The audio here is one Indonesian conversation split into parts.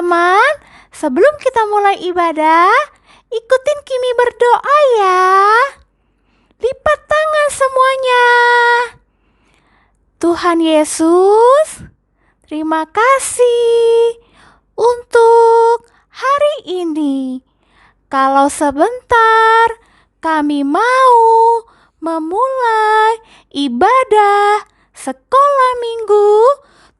teman-teman, sebelum kita mulai ibadah, ikutin Kimi berdoa ya. Lipat tangan semuanya. Tuhan Yesus, terima kasih untuk hari ini. Kalau sebentar kami mau memulai ibadah sekolah minggu,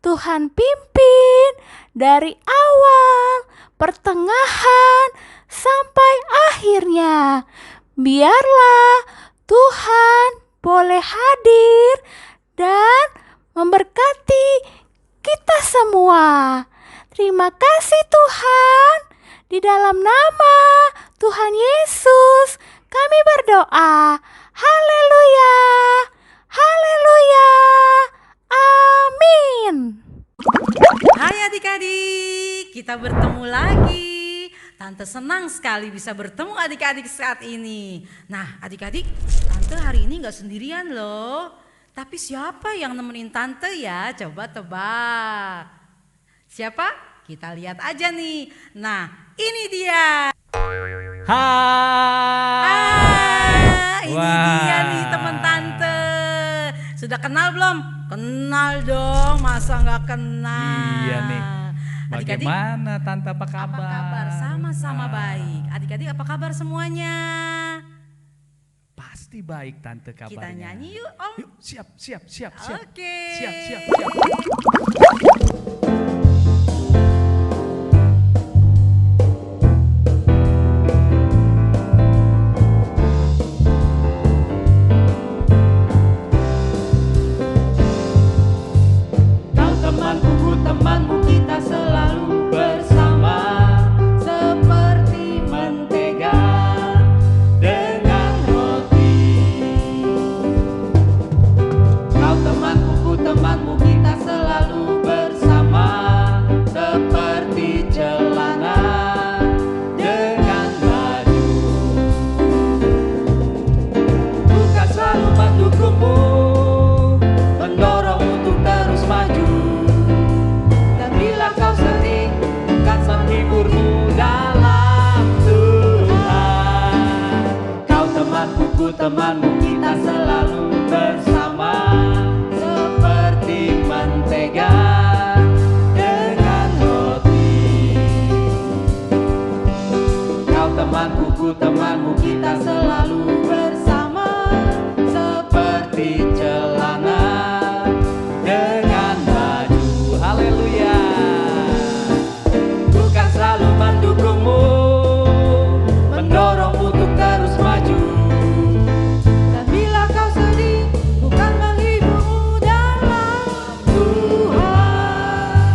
Tuhan pimpin dari awal, pertengahan, sampai akhirnya. Biarlah Tuhan boleh hadir dan memberkati kita semua. Terima kasih Tuhan. Di dalam nama Tuhan Yesus kami berdoa. Haleluya. Haleluya. Amin. Hai adik-adik, kita bertemu lagi. Tante senang sekali bisa bertemu adik-adik saat ini. Nah adik-adik, Tante hari ini gak sendirian loh. Tapi siapa yang nemenin Tante ya? Coba tebak. Siapa? Kita lihat aja nih. Nah ini dia. Hai. Ini dia nih teman Tante. Sudah kenal belum? Kenal dong, masa gak kenal? Iya nih. Adik-adik, Bagaimana Tante, apa kabar? apa kabar? Sama-sama baik. Adik-adik apa kabar semuanya? Pasti baik Tante kabarnya. Kita nyanyi yuk Om. Yuk, siap. Oke. Siap. Kau temanku, temanmu, kita selalu bersama, seperti mentega dengan roti. Kau temanku, temanmu, kita selalu bersama, seperti celana dengan baju. Bukan selalu mendukungmu, mendorong untuk terus maju. Dan bila kau sedih, bukan menghiburmu dalam Tuhan. Kau temanku, ku temanmu, kita selalu bersama, seperti mentega dengan roti. Kau temanku, ku temanmu, kita selalu bersama, seperti celana dengan baju. Haleluya. Bukan selalu mendukungmu, mendorong untuk terus maju. Dan bila kau sedih, bukan menghiburmu dalam Tuhan.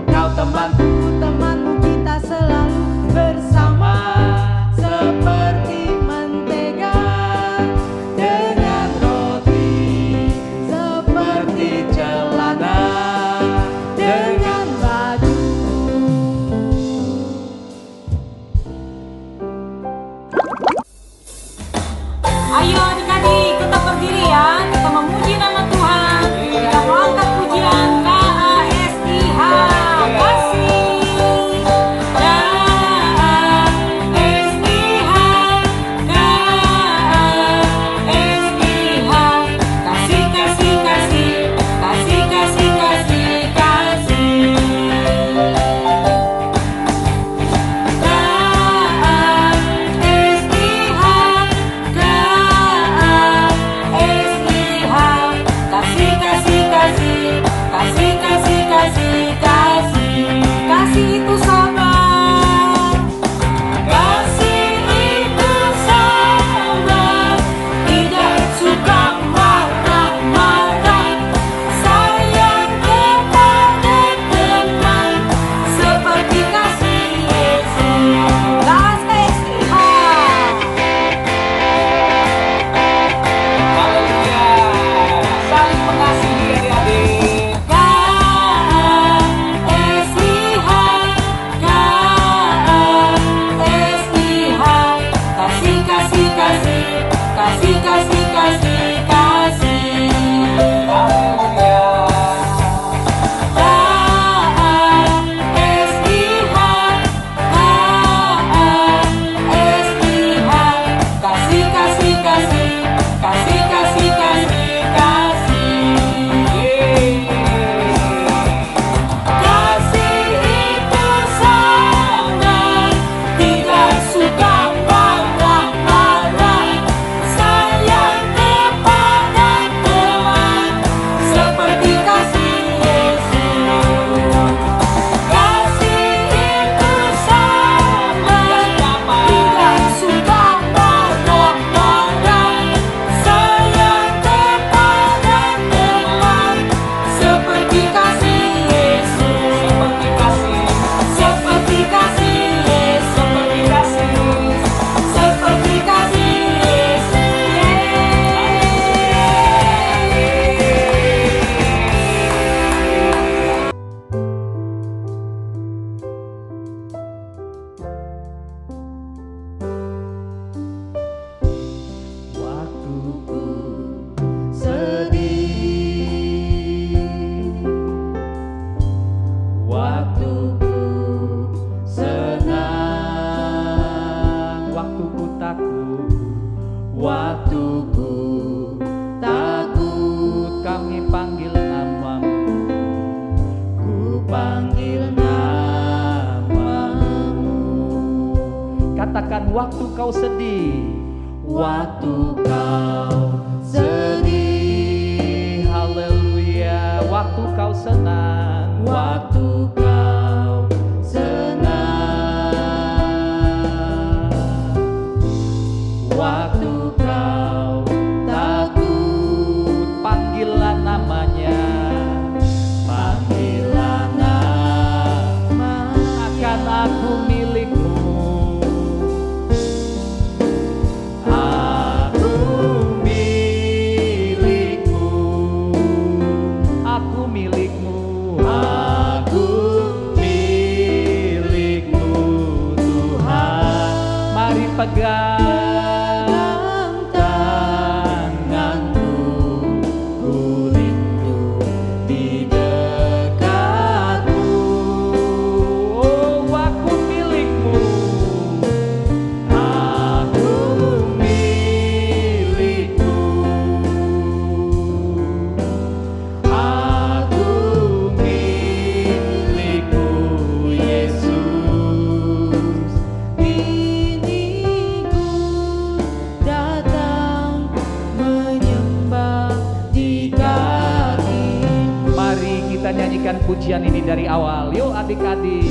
Kau temanku, temanmu, kita selalu bersama, seperti mentega takut, waktu ku takut, kami panggil namamu, ku panggil namamu. Katakan waktu kau sedih, waktu kau sedih, haleluya. Waktu kau senang, waktu kau senang, waktu kau takut, panggillah namanya, panggillah nama, akan aku milikmu. Aku milikmu, aku milikmu, aku milikmu Tuhan. Mari pegang tanganku, ku rindu di dekatmu. Oh, aku milikmu, aku milikmu, aku milikmu Yesus. Kini ku datang menyembah di kaki. Mari kita nyanyikan pujian ini dari awal. Yuk adik-adik.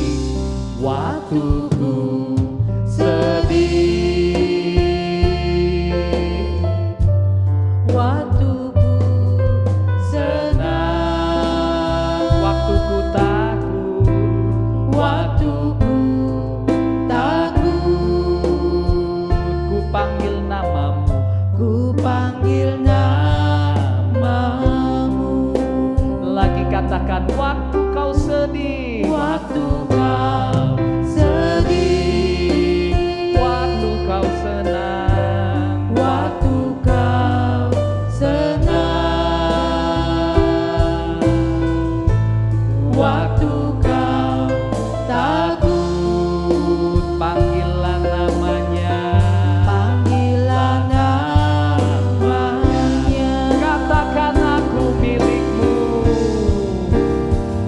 Waktu ku sedih, waktu ku senang, waktu ku takut, waktu ku takut, ku panggil namamu, ku panggil namamu. Lagi katakan waktu kau sedih, waktu kau sedih, waktu kau senang, waktu kau senang, waktu kau takut, panggillah namanya, panggillah namanya. Katakan aku milikmu,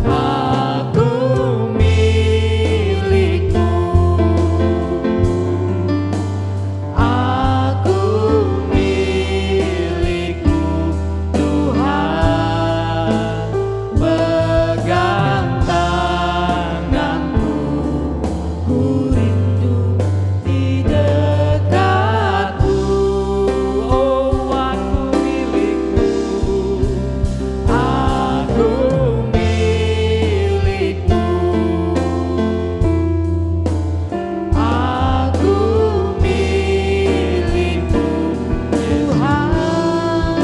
aku milikmu, aku milikmu Tuhan. Pegang tanganku, ku rindu di dekatmu. Oh, aku milikmu, aku milikmu, aku milikmu Tuhan.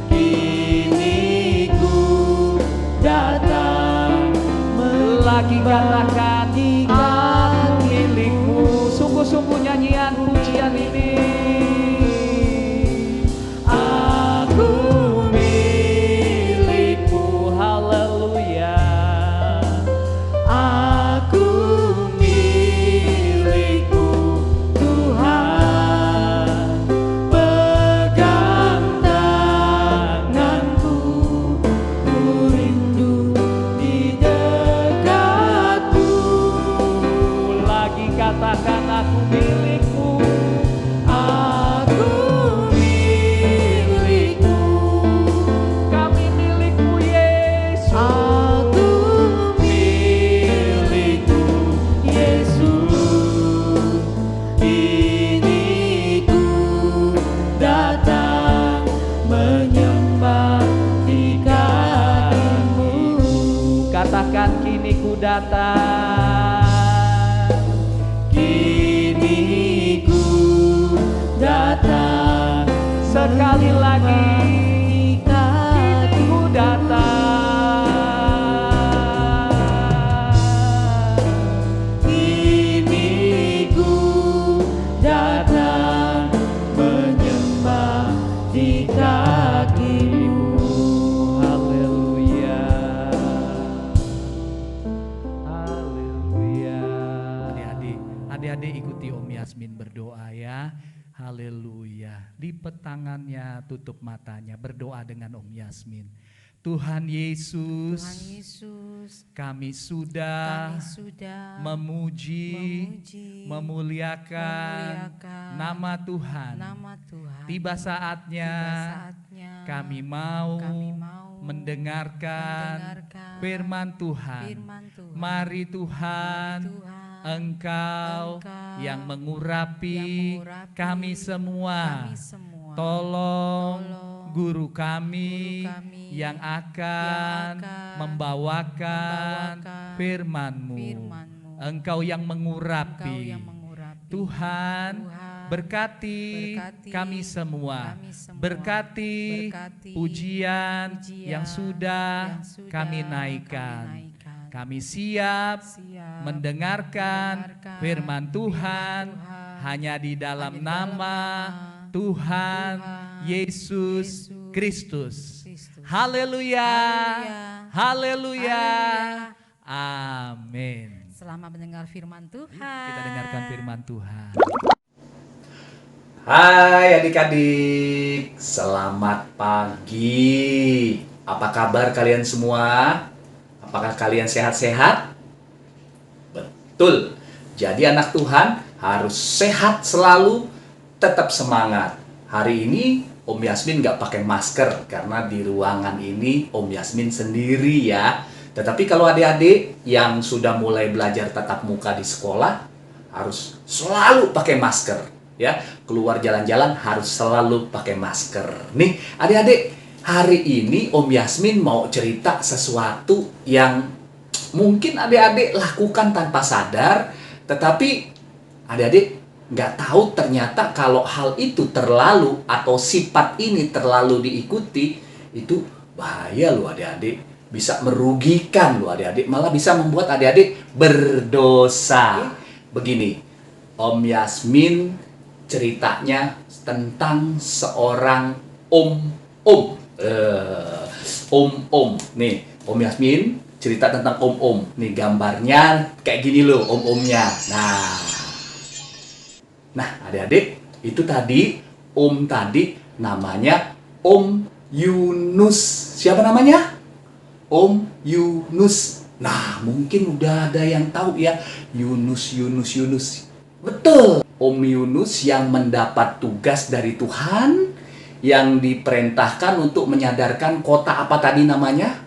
Kini ku datang lagi katakan aku milikmu. Sungguh-sungguh nyanyian pujian ini. Aku milikmu, haleluya. Aku milikmu Tuhan. Pegang tanganku, ku rindu di dekatmu. Lagi katakan aku milikmu, aku milikmu, kami milikmu Yesus. Aku milikmu Yesus. Kini ku datang menyembah di kakimu. Katakan kini ku datang, kini ku datang. Sekali lagi, kini ku datang, kini ku datang menyembah di kakimu. Haleluya, haleluya. berdoa ya. Haleluya. Lipat tangannya, tutup matanya, berdoa dengan Om Yasmin. Tuhan Yesus, kami sudah memuji, memuliakan nama Tuhan. Tiba saatnya kami mau mendengarkan firman Tuhan. Mari Tuhan, Engkau yang mengurapi kami semua. Tolong guru kami yang akan membawakan firman-Mu. Engkau yang mengurapi. Tuhan, berkati kami semua. Berkati pujian yang sudah kami naikkan. Kami siap mendengarkan firman Tuhan hanya di dalam nama Tuhan Yesus Kristus. Haleluya. Haleluya. Amin. Selamat mendengar firman Tuhan. Kita dengarkan firman Tuhan. Hai adik-adik, selamat pagi. Apa kabar kalian semua? Apakah kalian sehat-sehat? Betul. Jadi anak Tuhan harus sehat selalu, tetap semangat. Hari ini Om Yasmin nggak pakai masker karena di ruangan ini Om Yasmin sendiri ya. Tetapi kalau adik-adik yang sudah mulai belajar tatap muka di sekolah harus selalu pakai masker ya. Keluar jalan-jalan harus selalu pakai masker. Nih adik-adik, hari ini Om Yasmin mau cerita sesuatu yang mungkin adik-adik lakukan tanpa sadar, tetapi adik-adik nggak tahu ternyata kalau hal itu terlalu atau sifat ini terlalu diikuti, itu bahaya loh adik-adik. Bisa merugikan loh adik-adik, malah bisa membuat adik-adik berdosa. Begini, Om Yasmin ceritanya tentang seorang om-om. Om-om. Nih, Om Yasmin cerita tentang om-om. Nih gambarnya kayak gini loh om-omnya. Nah, adik-adik, itu tadi om tadi namanya Om Yunus. Siapa namanya? Om Yunus. Nah, mungkin udah ada yang tahu ya, Yunus. Betul. Om Yunus yang mendapat tugas dari Tuhan, yang diperintahkan untuk menyadarkan kota apa tadi namanya?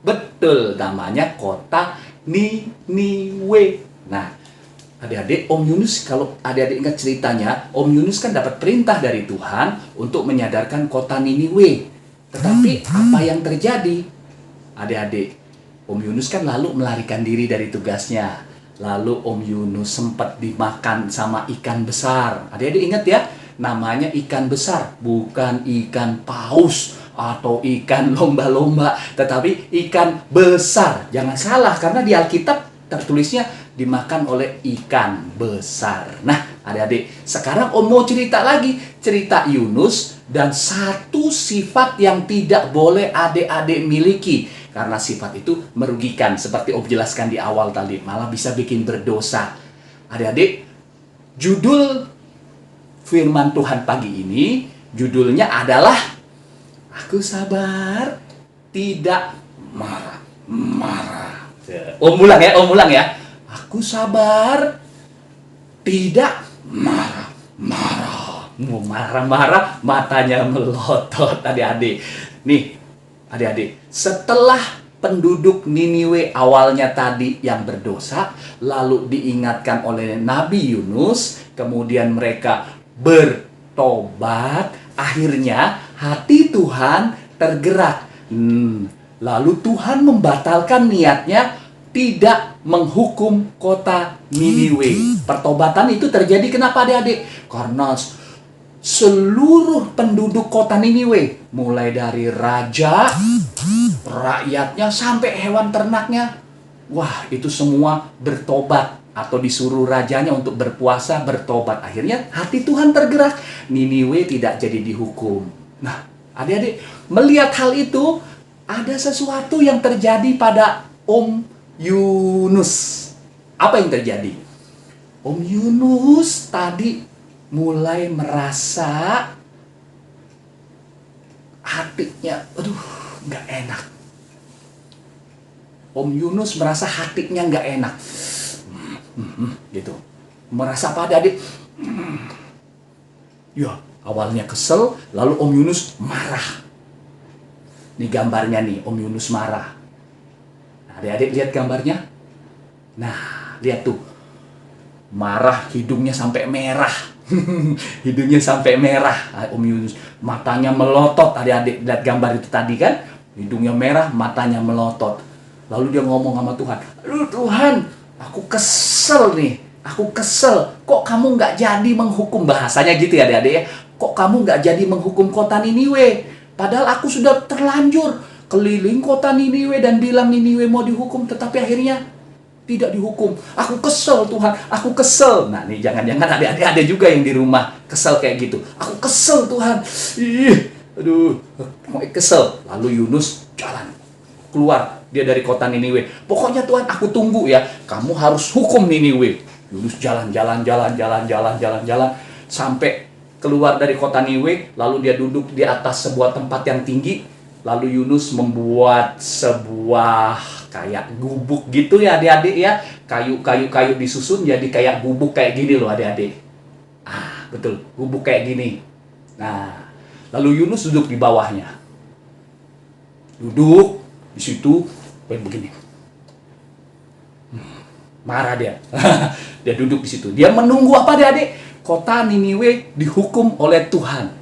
Betul, namanya kota Niniwe. Nah, adik-adik, Om Yunus, kalau adik-adik ingat ceritanya, Om Yunus kan dapat perintah dari Tuhan untuk menyadarkan kota Niniwe. Tetapi apa yang terjadi? Adik-adik, Om Yunus kan lalu melarikan diri dari tugasnya. Lalu Om Yunus sempat dimakan sama ikan besar. Adik-adik ingat ya, namanya ikan besar, bukan ikan paus atau ikan lomba-lomba, tetapi ikan besar. Jangan salah, karena di Alkitab tertulisnya dimakan oleh ikan besar. Nah, adik-adik, sekarang Om mau cerita lagi, cerita Yunus dan satu sifat yang tidak boleh adik-adik miliki. Karena sifat itu merugikan, seperti Om jelaskan di awal tadi, malah bisa bikin berdosa. Adik-adik, judul firman Tuhan pagi ini, judulnya adalah Aku sabar, tidak marah. Om ulang ya. Aku sabar, tidak marah. Mau marah-marah, matanya melotot adik-adik. Nih, adik-adik, setelah penduduk Niniwe awalnya tadi yang berdosa, lalu diingatkan oleh Nabi Yunus, kemudian mereka bertobat, akhirnya hati Tuhan tergerak. Lalu Tuhan membatalkan niatnya tidak menghukum kota Niniwe. Pertobatan itu terjadi kenapa adik-adik? Karena seluruh penduduk kota Niniwe, mulai dari raja, rakyatnya, sampai hewan ternaknya, wah, itu semua bertobat atau disuruh rajanya untuk berpuasa, bertobat. Akhirnya hati Tuhan tergerak, Niniwe tidak jadi dihukum. Nah, adik-adik, melihat hal itu, ada sesuatu yang terjadi pada Om Yunus. Apa yang terjadi? Om Yunus tadi mulai merasa hatinya, aduh, nggak enak. Om Yunus merasa hatinya nggak enak, gitu. Merasa apa adik-adik? Ya, awalnya kesel, lalu Om Yunus marah. Ini gambarnya nih, Om Yunus marah. Nah, adik-adik lihat gambarnya. Nah, lihat tuh. Marah, hidungnya sampai merah. Hidungnya sampai merah, Om Yunus. Matanya melotot, adik-adik lihat gambar itu tadi kan? Hidungnya merah, matanya melotot. Lalu dia ngomong sama Tuhan, aduh Tuhan, aku kesel nih. Aku kesel, kok kamu nggak jadi menghukum, bahasanya gitu ya adik-adik ya. Kok kamu nggak jadi menghukum kota Niniwe? Padahal aku sudah terlanjur keliling kota Niniwe dan bilang Niniwe mau dihukum, tetapi akhirnya tidak dihukum. Aku kesel Tuhan, aku kesel. Nah nih jangan-jangan adik-adik ada juga yang di rumah kesel kayak gitu. Aku kesel Tuhan. Ih, aduh, kesel. Lalu Yunus jalan keluar dia dari kota Niniwe. Pokoknya Tuhan aku tunggu ya. Kamu harus hukum Niniwe. Yunus jalan sampai keluar dari kota Niniwe. Lalu dia duduk di atas sebuah tempat yang tinggi. Lalu Yunus membuat sebuah kayak gubuk gitu ya adik-adik ya. Kayu disusun jadi kayak gubuk kayak gini loh adik-adik. Betul, gubuk kayak gini. Nah, lalu Yunus duduk di bawahnya. Duduk di situ kayak begini. Marah dia. Dia duduk di situ. Dia menunggu apa adik-adik? Kota Niniwe dihukum oleh Tuhan.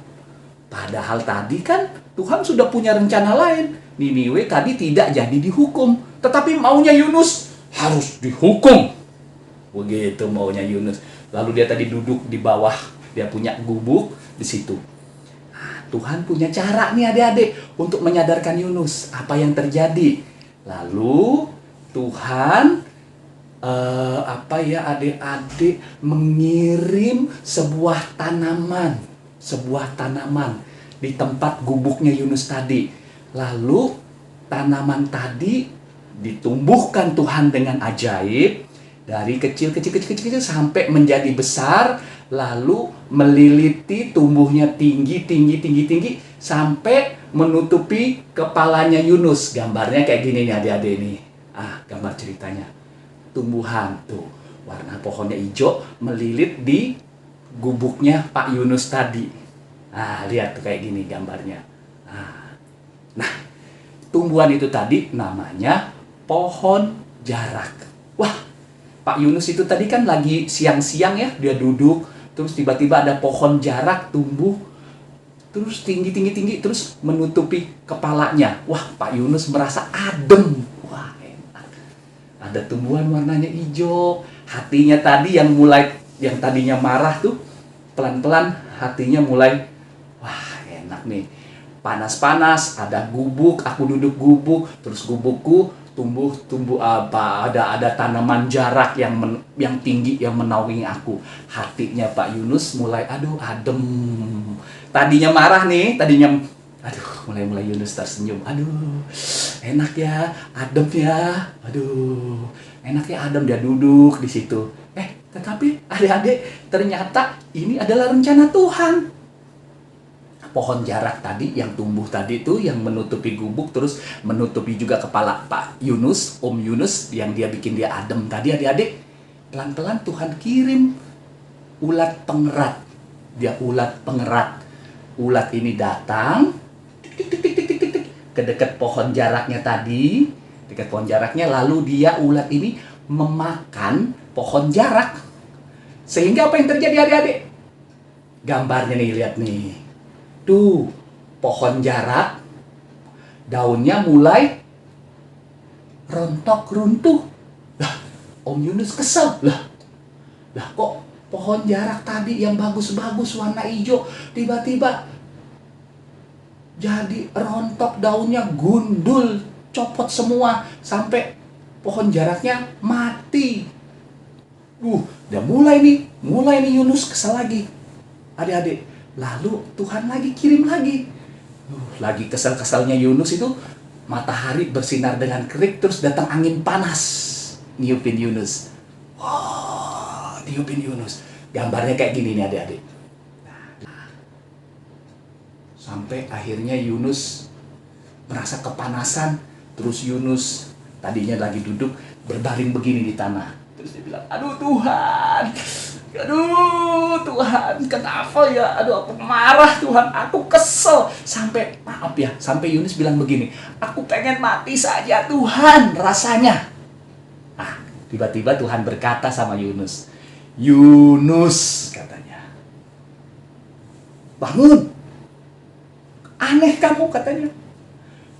Padahal tadi kan Tuhan sudah punya rencana lain. Niniwe tadi tidak jadi dihukum, tetapi maunya Yunus harus dihukum. Begitu maunya Yunus. Lalu dia tadi duduk di bawah, dia punya gubuk di situ. Tuhan punya cara nih adik-adik untuk menyadarkan Yunus apa yang terjadi. Lalu Tuhan adik-adik mengirim sebuah tanaman di tempat gubuknya Yunus tadi. Lalu tanaman tadi ditumbuhkan Tuhan dengan ajaib dari kecil sampai menjadi besar, lalu meliliti tumbuhnya tinggi sampai menutupi kepalanya Yunus. Gambarnya kayak gini nih adik-adik nih. Gambar ceritanya. Tumbuhan tuh warna pohonnya hijau melilit di gubuknya Pak Yunus tadi. Lihat tuh kayak gini gambarnya. Nah, tumbuhan itu tadi namanya pohon jarak. Wah, Pak Yunus itu tadi kan lagi siang-siang ya, dia duduk, terus tiba-tiba ada pohon jarak tumbuh, terus tinggi, terus menutupi kepalanya. Wah, Pak Yunus merasa adem. Wah, enak. Ada tumbuhan warnanya hijau, hatinya tadi yang tadinya marah tuh, pelan-pelan hatinya mulai, wah enak nih. Panas-panas, ada gubuk, aku duduk gubuk, terus gubukku tumbuh ada tanaman jarak yang tinggi yang menaungi aku. Hatinya Pak Yunus mulai adem. Tadinya marah nih, mulai Yunus tersenyum. Enak ya, adem ya. Enak ya adem, dia duduk di situ. Tetapi adik-adik, ternyata ini adalah rencana Tuhan. Pohon jarak tadi yang tumbuh tadi itu yang menutupi gubuk, terus menutupi juga kepala Pak Yunus, Om Yunus yang dia bikin dia adem tadi adik-adik. Pelan-pelan Tuhan kirim ulat pengerat. Dia ulat pengerat. Ulat ini datang ke dekat pohon jaraknya tadi, dekat pohon jaraknya, lalu ulat ini memakan pohon jarak. Sehingga apa yang terjadi adik-adik? Gambarnya nih, lihat nih. Tuh, pohon jarak, daunnya mulai rontok runtuh. Om Yunus kesel. Kok pohon jarak tadi yang bagus-bagus warna hijau tiba-tiba jadi rontok, daunnya gundul, copot semua sampai pohon jaraknya mati. Udah mulai nih Yunus kesel lagi. Adik-adik, lalu Tuhan lagi kirim lagi. Lagi kesel-keselnya Yunus itu, matahari bersinar dengan terik, terus datang angin panas niupin Yunus. tiupin Yunus. Gambarnya kayak gini nih adik-adik. Sampai akhirnya Yunus merasa kepanasan. Terus Yunus tadinya lagi duduk berbaring begini di tanah. Terus dia bilang, aduh Tuhan, kenapa ya? Aduh, aku marah Tuhan, aku kesel. Sampai Yunus bilang begini, aku pengen mati saja Tuhan rasanya. Ah, tiba-tiba Tuhan berkata sama Yunus, Yunus katanya, bangun. Aneh kamu katanya.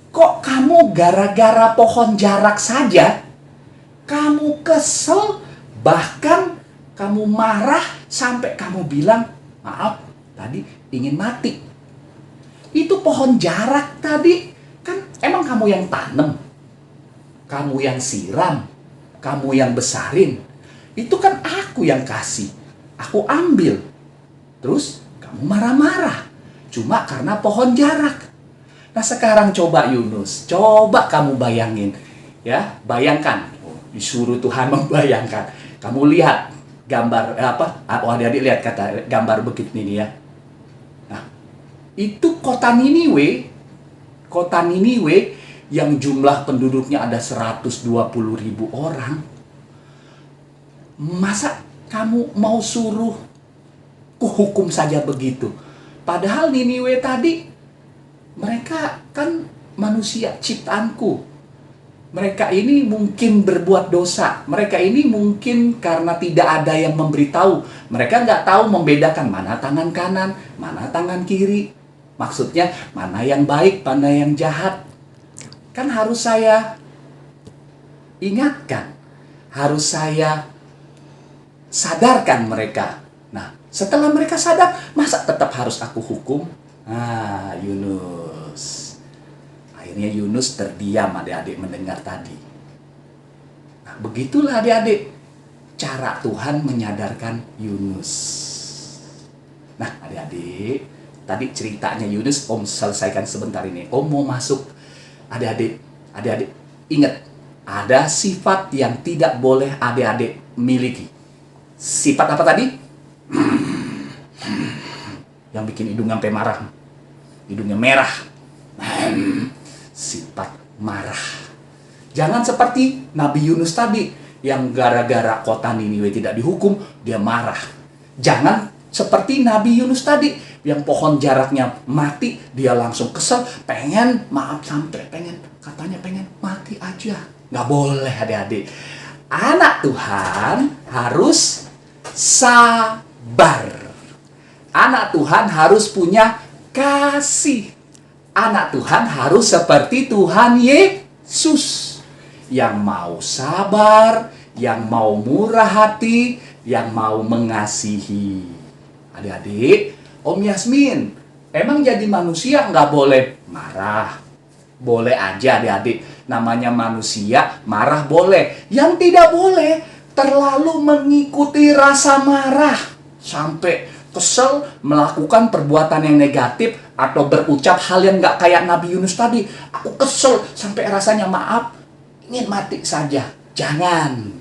Kok kamu gara-gara pohon jarak saja, kamu kesel, bahkan kamu marah sampai kamu bilang, maaf, tadi ingin mati. Itu pohon jarak tadi, kan emang kamu yang tanam, kamu yang siram, kamu yang besarin. Itu kan aku yang kasih, aku ambil. Terus kamu marah-marah, cuma karena pohon jarak. Nah sekarang coba Yunus, coba kamu bayangin, ya, bayangkan, disuruh Tuhan membayangkan. Kamu lihat gambar adik-adik lihat kata gambar begini nih ya. Nah, itu kota Niniwe yang jumlah penduduknya ada 120.000 orang. Masa kamu mau suruh kuhukum saja begitu? Padahal Niniwe tadi mereka kan manusia ciptaanku. Mereka ini mungkin berbuat dosa. Mereka ini mungkin karena tidak ada yang memberitahu. Mereka nggak tahu membedakan mana tangan kanan, mana tangan kiri. Maksudnya mana yang baik, mana yang jahat. Kan harus saya ingatkan. Harus saya sadarkan mereka. Nah, setelah mereka sadar, masa tetap harus aku hukum? Ah, Yunus. Akhirnya Yunus terdiam adik-adik mendengar tadi. Nah, begitulah adik-adik cara Tuhan menyadarkan Yunus. Nah, adik-adik, tadi ceritanya Yunus Om selesaikan sebentar ini. Om mau masuk. Adik-adik ingat, ada sifat yang tidak boleh adik-adik miliki. Sifat apa tadi? Yang bikin hidung sampai marah. Hidungnya merah. Sifat marah. Jangan seperti Nabi Yunus tadi, yang gara-gara kota Niniwe tidak dihukum, dia marah. Jangan seperti Nabi Yunus tadi, yang pohon jaraknya mati, dia langsung kesel, pengen katanya pengen mati aja. Nggak boleh adik-adik. Anak Tuhan harus sabar. Anak Tuhan harus punya kasih. Anak Tuhan harus seperti Tuhan Yesus, yang mau sabar, yang mau murah hati, yang mau mengasihi. Adik-adik, Om Yasmin, emang jadi manusia nggak boleh marah? Boleh aja adik-adik, namanya manusia, marah boleh. Yang tidak boleh, terlalu mengikuti rasa marah, sampai kesel melakukan perbuatan yang negatif atau berucap hal yang nggak kayak Nabi Yunus tadi. Aku kesel sampai rasanya maaf, ingin mati saja. Jangan.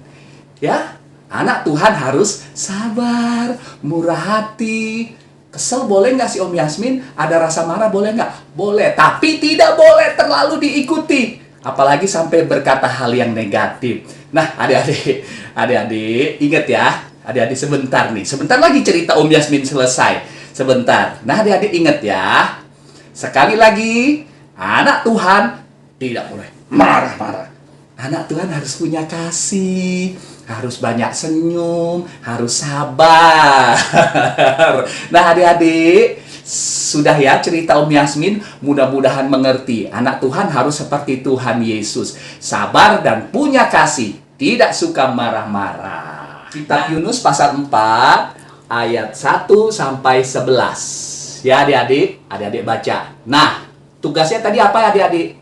Ya, anak Tuhan harus sabar, murah hati. Kesel boleh nggak sih Om Yasmin? Ada rasa marah boleh nggak? Boleh, tapi tidak boleh terlalu diikuti. Apalagi sampai berkata hal yang negatif. Nah, adik-adik ingat ya. Adik-adik sebentar lagi cerita Om Yasmin selesai. Sebentar. Nah, adik-adik ingat ya. Sekali lagi, anak Tuhan tidak boleh marah-marah. Anak Tuhan harus punya kasih, harus banyak senyum, harus sabar. Nah, adik-adik, sudah ya cerita Om Yasmin, mudah-mudahan mengerti. Anak Tuhan harus seperti Tuhan Yesus, sabar dan punya kasih, tidak suka marah-marah. Kitab Yunus pasal 4 ayat 1 sampai 11. Ya adik-adik baca. Nah, tugasnya tadi apa adik-adik?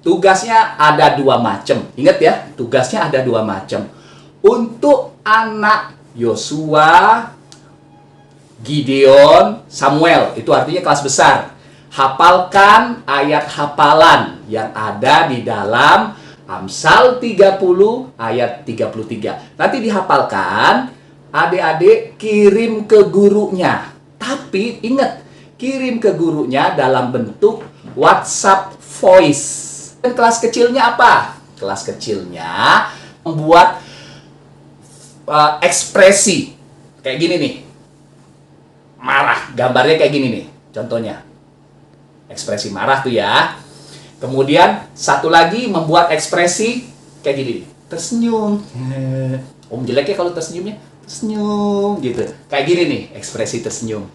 Tugasnya ada 2 macam. Ingat ya, tugasnya ada 2 macam. Untuk anak Yosua, Gideon, Samuel, itu artinya kelas besar. Hafalkan ayat hafalan yang ada di dalam Amsal 30 ayat 33. Nanti dihafalkan, adik-adik kirim ke gurunya. Tapi ingat, kirim ke gurunya dalam bentuk WhatsApp voice. Dan kelas kecilnya apa? Kelas kecilnya membuat ekspresi. Kayak gini nih. Marah, gambarnya kayak gini nih. Contohnya. Ekspresi marah tuh ya. Kemudian satu lagi membuat ekspresi kayak gini nih. Tersenyum. Om jelek ya kalau tersenyumnya. Tersenyum gitu. Kayak gini nih, ekspresi tersenyum.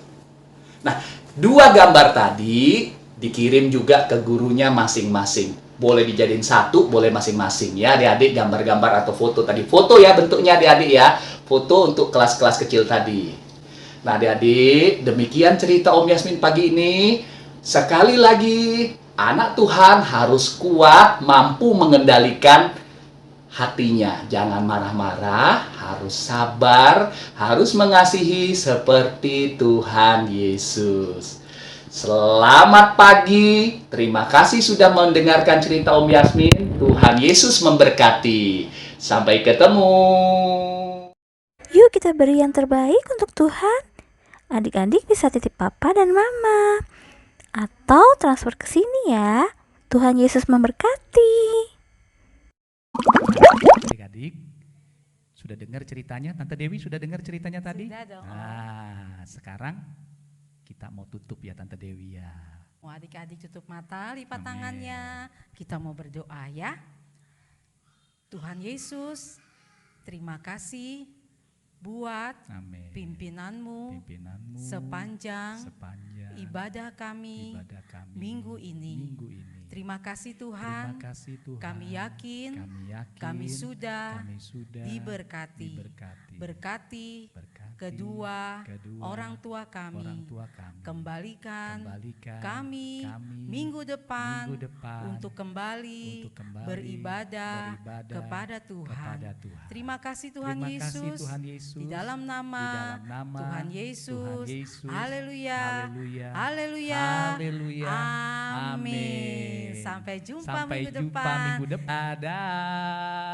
Nah, 2 gambar tadi dikirim juga ke gurunya masing-masing. Boleh dijadiin satu, boleh masing-masing ya adik-adik, gambar-gambar atau foto tadi. Foto ya bentuknya adik-adik ya. Foto untuk kelas-kelas kecil tadi. Nah adik-adik, demikian cerita Om Yasmin pagi ini. Sekali lagi, anak Tuhan harus kuat, mampu mengendalikan hatinya. Jangan marah-marah, harus sabar, harus mengasihi seperti Tuhan Yesus. Selamat pagi, terima kasih sudah mendengarkan cerita Om Yasmin. Tuhan Yesus memberkati. Sampai ketemu. Yuk kita beri yang terbaik untuk Tuhan. Adik-adik bisa titip papa dan mama. Atau transfer ke sini ya. Tuhan Yesus memberkati. Adik-adik, sudah dengar ceritanya? Tante Dewi sudah dengar ceritanya tadi? Sudah dong. Nah, sekarang kita mau tutup ya Tante Dewi ya. Mau adik-adik tutup mata, lipat Amin. tangannya. Kita mau berdoa ya. Tuhan Yesus, terima kasih buat Amin. pimpinanmu Pimpinanmu sepanjang sepanjang ibadah kami minggu ini. Terima kasih Tuhan, Terima kasih Tuhan. kami yakin kami sudah diberkati. Berkati kedua orang tua kami. Kembalikan kami minggu depan untuk kembali beribadah kepada Tuhan. Terima kasih Tuhan Yesus. Di dalam nama Tuhan Yesus. Haleluya. Haleluya. Amin. Sampai jumpa minggu depan. Dadah.